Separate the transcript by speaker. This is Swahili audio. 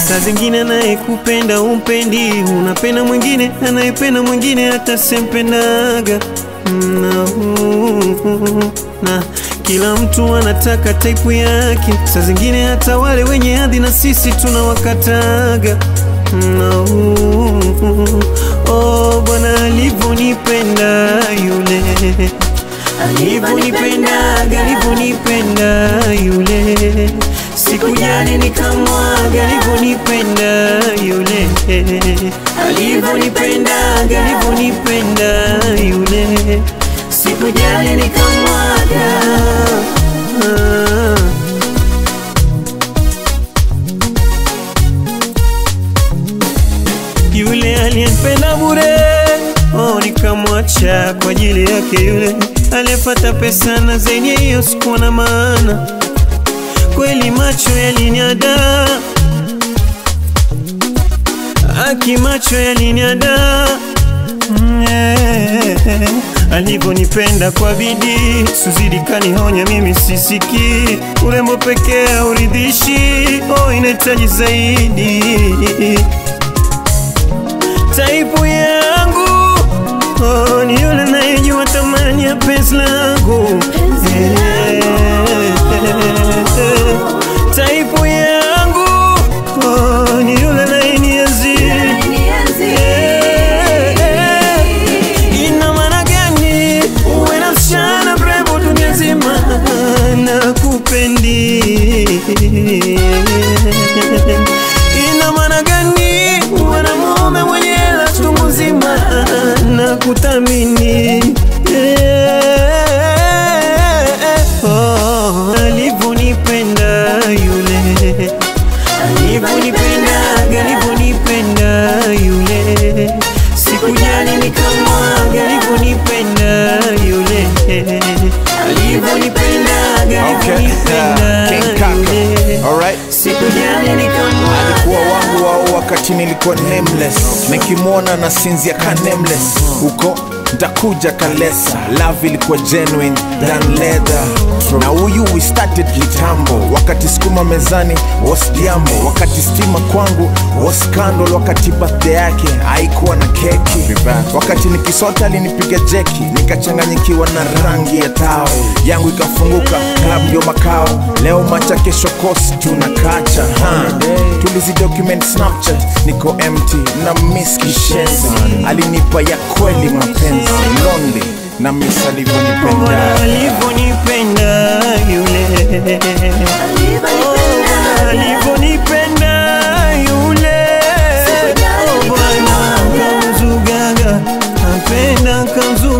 Speaker 1: Saa zingine anayekupenda umpendi, unapenda mwingine anayependa mwingine hata sempendaga. Na kila mtu anataka type yake, saa zingine hata wale wenye hadhi na sisi tunawakataga. Oh, Bwana alivyonipenda yule, alivyonipenda yule, sikujali nikamwaga. Alivyonipenda yule, alivyonipenda yule, sikujali nikamwaga. Yule aliyempenda bure, oh, nikamwacha kwa ajili yake. Yule aliyepata pesa na zenye hiyo sikuwa na maana. Kweli macho yaliniada, macho yaliniada. Alivyonipenda kwa bidii, Suzidi kanihonya mimi sisiki. Urembo pekee hauridhishi, oh, inahitaji zaidi. Type yangu, oh, ni yule anayejua thamani ya penzi langu. Type yangu, oh, ni yule anayenienzi. Ina maana gani uwe na msichana mrembo dunia nzima na kupendi? Ina maana gani uwe na mume mwenye hela chungu nzima na kuthamini? Oh, alivyonipenda yule, alivyonipenda yule, sikujali nikamwaga. Alivyonipenda yule, alivyonipenda yule, sikujali nikamwaga.
Speaker 2: Alikuwa wangu wao wakati nilikuwa nameless, nikimwona na sinzia ka nameless. Uko ntakuja kalesa, love ilikuwa genuine than leather. Na huyu we started kitambo, wakati skuma mezani was diambo, wakati stima kwangu was scandal, wakati birthday yake haikuwa na keki, wakati nikisota alinipiga jeki, nikachanganyikiwa na rangi ya tao yangu ikafunguka. Club ndio makao, leo macha kesho kosi tunakacha. Tulizi document Snapchat, niko empty na miss kishenzi. Alinipa ya kweli mapenzi, lonely na miss alivyonipenda.
Speaker 1: Alivyonipenda yule, alivyonipenda yule, Bwana kamzugaga, napenda kamzugaga.